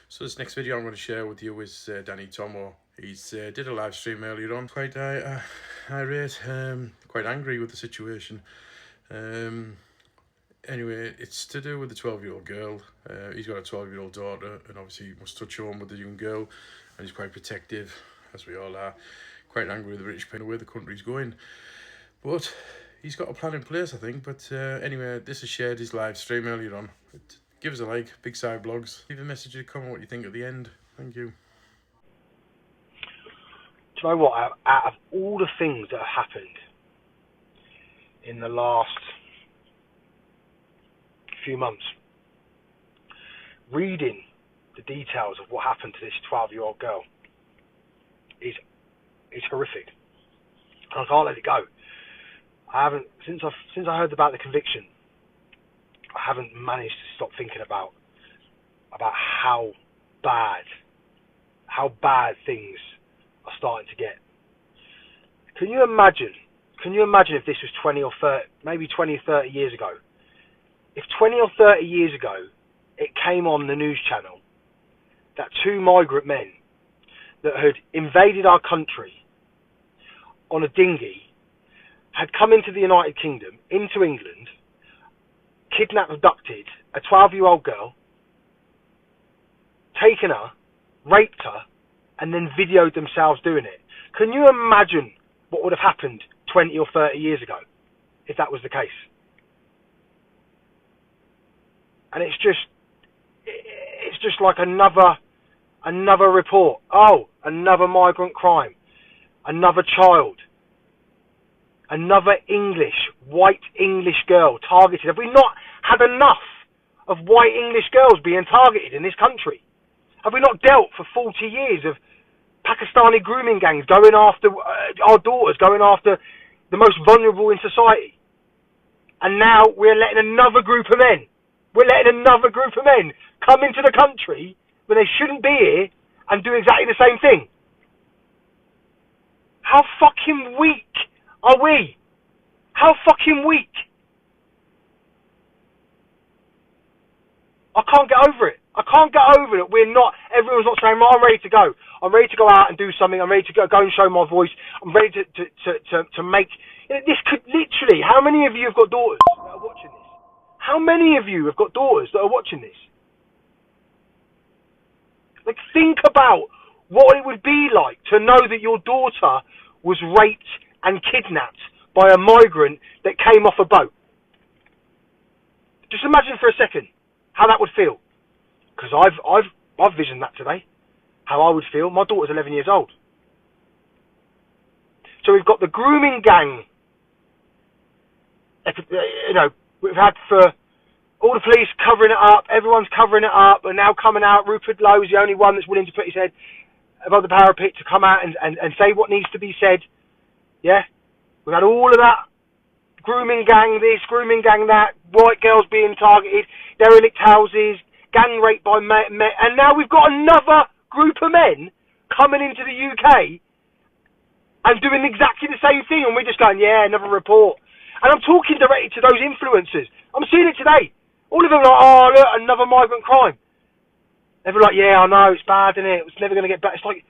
So this next video I'm going to share with you is Danny Tommo. He's did a live stream earlier on, quite irate, quite angry with the situation. Anyway, it's to do with the 12-year-old girl. He's got a 12-year-old daughter, and obviously he must touch home with the young girl, and he's quite protective, as we all are. Quite angry with the British pen where the country's going. But he's got a plan in place, I think. But anyway, this is shared his live stream earlier on. Give us a like, Big Side Blogs. Leave a message and comment what you think at the end. Thank you. Do you know what? Out of all the things that have happened in the last few months, reading the details of what happened to this 12-year-old girl is horrific. I can't let it go. I haven't since I heard about the conviction. I haven't managed to stop thinking about how bad things are starting to get. Can you imagine if this was 20 or 30, maybe 20 or 30 years ago? If 20 or 30 years ago it came on the news channel that two migrant men that had invaded our country on a dinghy had come into the United Kingdom, into England, kidnapped, abducted a 12-year-old girl, taken her, raped her, and then videoed themselves doing it. Can you imagine what would have happened 20 or 30 years ago if that was the case? And it's just like another report. Oh, another migrant crime, another child, another white English girl targeted. Have we not had enough of white English girls being targeted in this country? Have we not dealt for 40 years of Pakistani grooming gangs going after our daughters, going after the most vulnerable in society? And now we're letting another group of men come into the country when they shouldn't be here and do exactly the same thing. How fucking weak are we? How fucking weak? I can't get over it. Everyone's not saying, I'm ready to go. I'm ready to go out and do something. I'm ready to go and show my voice. I'm ready to make... This could literally... How many of you have got daughters that are watching this? How many of you have got daughters that are watching this? Like, think about what it would be like to know that your daughter was raped and kidnapped by a migrant that came off a boat. Just imagine for a second how that would feel. Because I've visioned that today. How I would feel. My daughter's 11 years old. So we've got the grooming gang. We've had for all the police covering it up. Everyone's covering it up. And now coming out. Rupert Lowe is the only one that's willing to put his head above the parapet to come out and say what needs to be said. Yeah? We've had all of that. Grooming gang this, grooming gang that, white girls being targeted, derelict houses, gang rape by men, and now we've got another group of men coming into the UK and doing exactly the same thing, and we're just going, yeah, another report. And I'm talking directly to those influencers. I'm seeing it today. All of them are like, oh, look, another migrant crime. They're like, yeah, I know, it's bad, isn't it? It's never going to get better. It's like,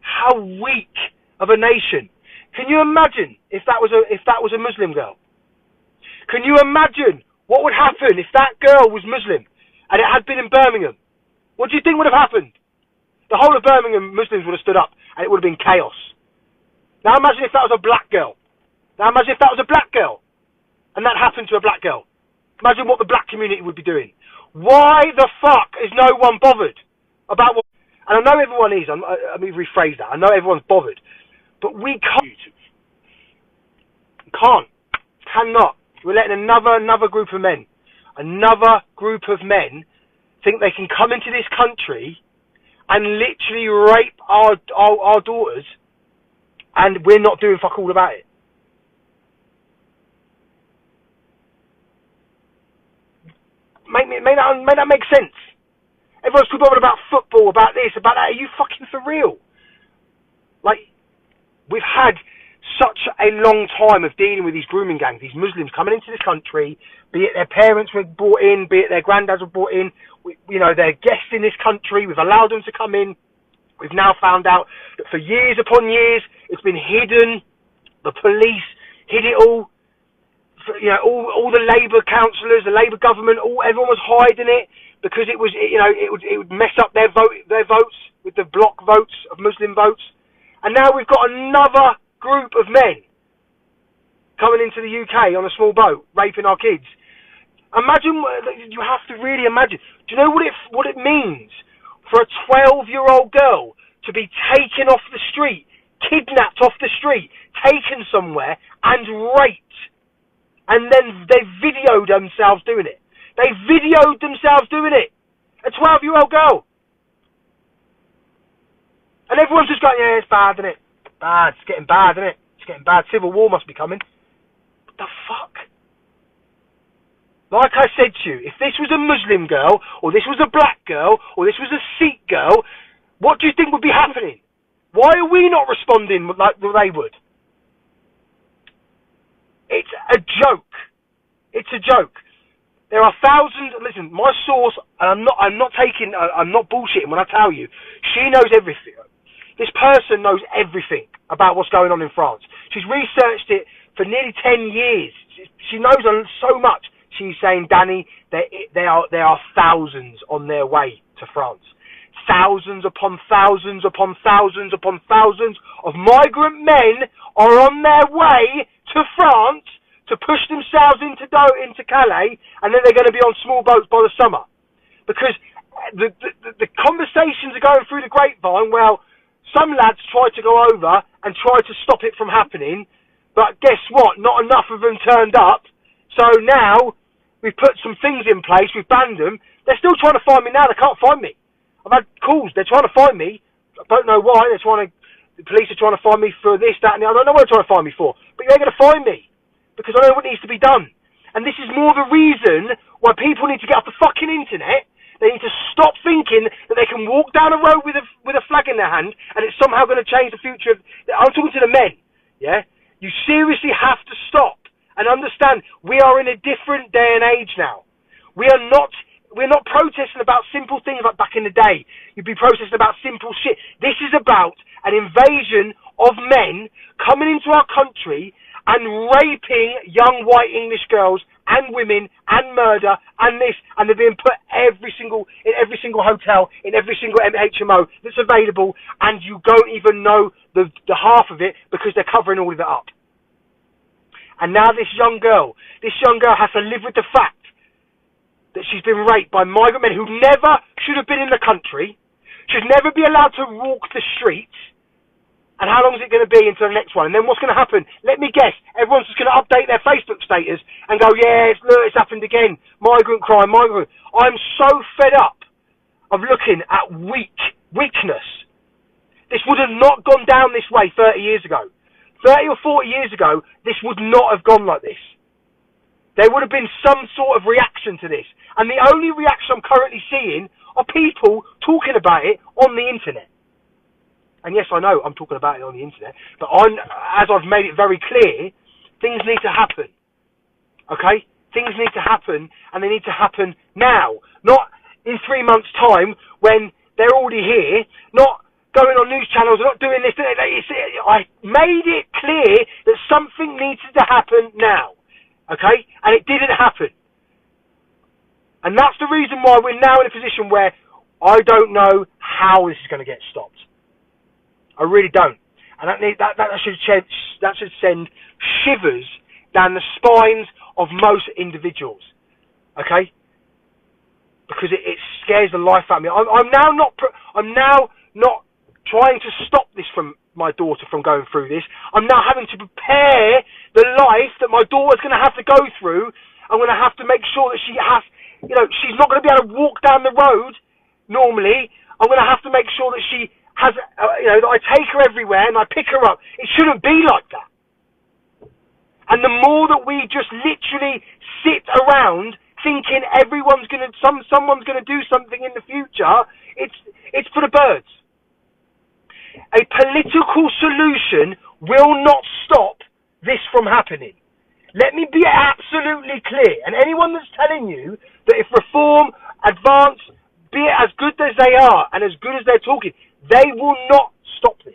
how weak of a nation. Can you imagine if that was a Muslim girl? Can you imagine what would happen if that girl was Muslim and it had been in Birmingham? What do you think would have happened? The whole of Birmingham Muslims would have stood up and it would have been chaos. Now imagine if that was a black girl. And that happened to a black girl. Imagine what the black community would be doing. Why the fuck is no one bothered about what... And I know everyone is. Let me rephrase that. I know everyone's bothered. But we cannot. We're letting another group of men think they can come into this country and literally rape our daughters, and we're not doing fuck all about it. Make that make sense. Everyone's too bothered about football, about this, about that. Are you fucking for real? Like, we've had such a long time of dealing with these grooming gangs, these Muslims coming into this country, be it their parents were brought in, be it their granddads were brought in, they're guests in this country, we've allowed them to come in. We've now found out that for years upon years, it's been hidden. The police hid it all. All the Labour councillors, the Labour government, everyone was hiding it because it would mess up their votes with the block votes of Muslim votes. And now we've got another group of men coming into the UK on a small boat, raping our kids. Imagine, you have to really imagine. Do you know what it means for a 12-year-old girl to be taken off the street, kidnapped off the street, taken somewhere and raped? And then they videoed themselves doing it. They videoed themselves doing it. A 12-year-old girl. And everyone's just going, yeah, it's bad, isn't it? Bad. It's getting bad, isn't it? It's getting bad. Civil war must be coming. What the fuck? Like I said to you, if this was a Muslim girl, or this was a black girl, or this was a Sikh girl, what do you think would be happening? Why are we not responding like they would? It's a joke. It's a joke. There are thousands. Listen, my source, and I'm not bullshitting when I tell you, she knows everything. This person knows everything about what's going on in France. She's researched it for nearly 10 years. She knows so much. She's saying, Danny, there are thousands on their way to France. Thousands upon thousands upon thousands upon thousands of migrant men are on their way to France to push themselves into Calais, and then they're going to be on small boats by the summer. Because the conversations are going through the grapevine. Well, some lads try to go over and try to stop it from happening, but guess what? Not enough of them turned up. So now we've put some things in place. We've banned them. They're still trying to find me now. They can't find me. I've had calls. They're trying to find me. I don't know why. The police are trying to find me for this, that, and the other. I don't know what they're trying to find me for. But they're going to find me because I know what needs to be done. And this is more the reason why people need to get off the fucking internet. They need to stop thinking that they can walk down a road with a flag in their hand and it's somehow going to change the future. I'm talking to the men, yeah? You seriously have to stop and understand we are in a different day and age now. We're not protesting about simple things like back in the day. You'd be protesting about simple shit. This is about an invasion of men coming into our country and raping young white English girls and women and murder and this, and they're being put in every single hotel, in every single HMO that's available, and you don't even know the half of it because they're covering all of it up. And now this young girl has to live with the fact that she's been raped by migrant men who never should have been in the country, should never be allowed to walk the streets. And how long is it going to be until the next one? And then what's going to happen? Let me guess. Everyone's just going to update their Facebook status and go, yeah, look, it's happened again. Migrant crime, migrant. I'm so fed up of looking at weakness. This would have not gone down this way 30 years ago. 30 or 40 years ago, this would not have gone like this. There would have been some sort of reaction to this. And the only reaction I'm currently seeing are people talking about it on the internet. And yes, I know I'm talking about it on the internet, but as I've made it very clear, things need to happen. Okay? Things need to happen, and they need to happen now. Not in 3 months' time when they're already here, not going on news channels, not doing this. I made it clear that something needs to happen now. Okay? And it didn't happen. And that's the reason why we're now in a position where I don't know how this is going to get stopped. I really don't, and that should send shivers down the spines of most individuals, okay? Because it scares the life out of me. I'm now not trying to stop this from my daughter from going through this. I'm now having to prepare the life that my daughter's going to have to go through. I'm going to have to make sure that she's not going to be able to walk down the road normally. I'm going to have to make sure that she has, that I take her everywhere and I pick her up. It shouldn't be like that. And the more that we just literally sit around thinking someone's gonna do something in the future, it's for the birds. A political solution will not stop this from happening. Let me be absolutely clear. And anyone that's telling you that if reform, advance, be it as good as they are and as good as they're talking, they will not stop this.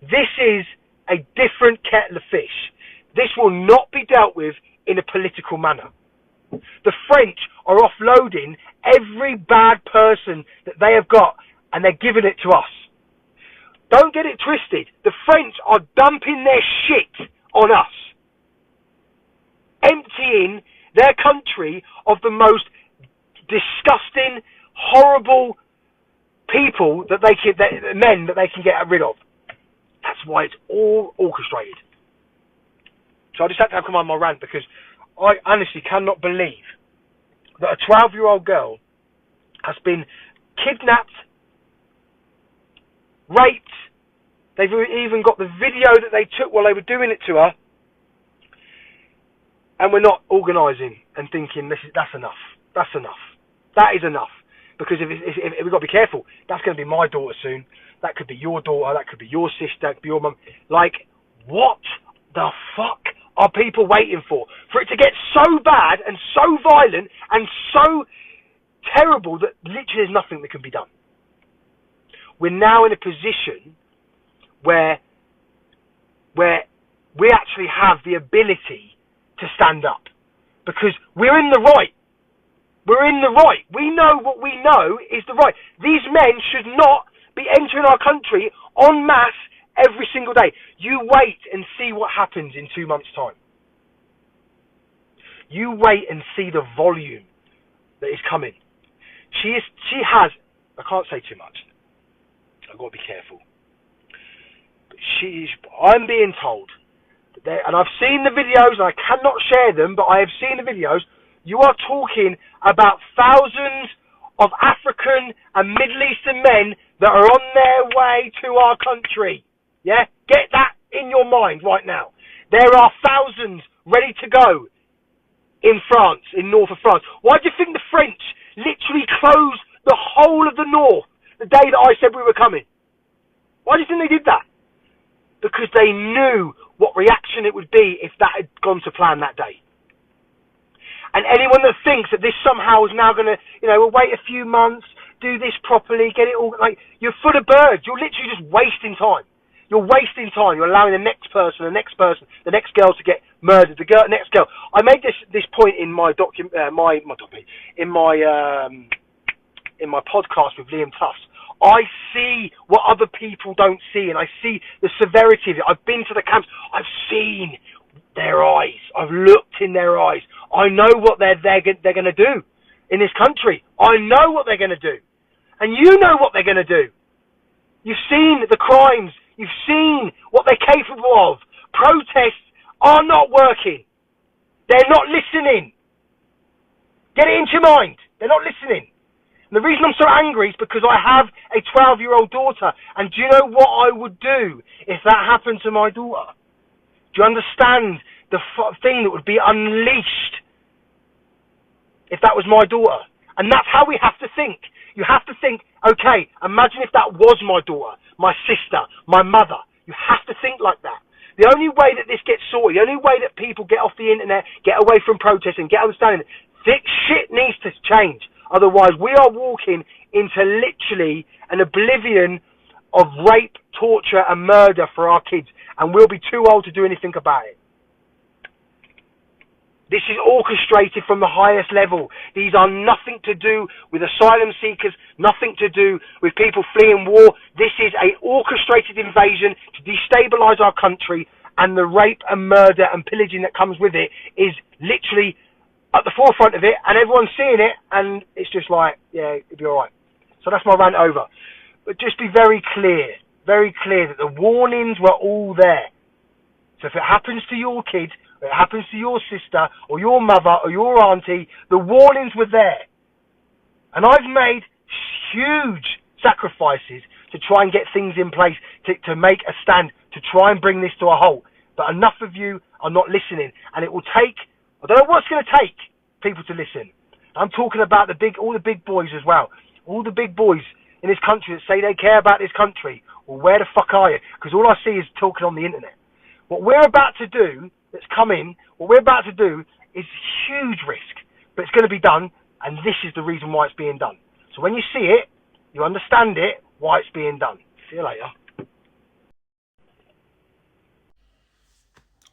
This is a different kettle of fish. This will not be dealt with in a political manner. The French are offloading every bad person that they have got and they're giving it to us. Don't get it twisted. The French are dumping their shit on us. Emptying their country of the most disgusting, horrible people that men that they can get rid of. That's why it's all orchestrated. So I just had to come on my rant because I honestly cannot believe that a 12-year-old girl has been kidnapped, raped. They've even got the video that they took while they were doing it to her. And we're not organising and thinking, that's enough. That's enough. That is enough. Because if we've got to be careful, that's going to be my daughter soon. That could be your daughter. That could be your sister. That could be your mum. Like, what the fuck are people waiting for? For it to get so bad and so violent and so terrible that literally there's nothing that can be done. We're now in a position where we actually have the ability to stand up. Because we're in the right. We're in the right. We know what we know is the right. These men should not be entering our country en masse every single day. You wait and see what happens in 2 months' time. You wait and see the volume that is coming. She has, I can't say too much. I've got to be careful. But I'm being told, and I've seen the videos, and I cannot share them, but I have seen the videos. You are talking about thousands of African and Middle Eastern men that are on their way to our country. Yeah? Get that in your mind right now. There are thousands ready to go in France, in north of France. Why do you think the French literally closed the whole of the north the day that I said we were coming? Why do you think they did that? Because they knew what reaction it would be if that had gone to plan that day. And anyone that thinks that this somehow is now going to, we'll wait a few months, do this properly, get it all, you're full of birds. You're literally just wasting time. You're wasting time. You're allowing the next person, the next girl to get murdered, next girl. I made this point in my in my podcast with Liam Tufts. I see what other people don't see, and I see the severity of it. I've been to the camps. I've seen their eyes. I've looked in their eyes. I know what they're going to do in this country. I know what they're going to do. And you know what they're going to do. You've seen the crimes. You've seen what they're capable of. Protests are not working. They're not listening. Get it into your mind. They're not listening. And the reason I'm so angry is because I have a 12-year-old daughter. And do you know what I would do if that happened to my daughter? Do you understand the thing that would be unleashed if that was my daughter? And that's how we have to think. You have to think, okay, imagine if that was my daughter, my sister, my mother. You have to think like that. The only way that this gets sorted, the only way that people get off the internet, get away from protesting, get understanding, this shit needs to change. Otherwise, we are walking into literally an oblivion of rape, torture, and murder for our kids. And we'll be too old to do anything about it. This is orchestrated from the highest level. These are nothing to do with asylum seekers, nothing to do with people fleeing war. This is an orchestrated invasion to destabilise our country, and the rape and murder and pillaging that comes with it is literally at the forefront of it, and everyone's seeing it, and it's just like, yeah, it'll be alright. So that's my rant over. But just be very clear that the warnings were all there. So if it happens to your kid, or it happens to your sister, or your mother, or your auntie, the warnings were there. And I've made huge sacrifices to try and get things in place, to make a stand, to try and bring this to a halt. But enough of you are not listening. And it will take, I don't know what it's going to take people to listen. I'm talking about all the big boys as well. All the big boys in this country that say they care about this country. well, where the fuck are you? Because all I see is talking on the internet. What we're about to do, that's come in, what we're about to do is huge risk, but it's going to be done, and this is the reason why it's being done. So when you see it, you understand it, why it's being done. See you later.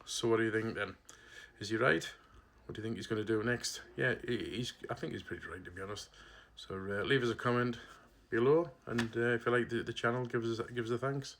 So what do you think then? Is he right? What do you think he's going to do next? Yeah, I think he's pretty right, to be honest. So leave us a comment below, and if you like the channel, give us a thanks.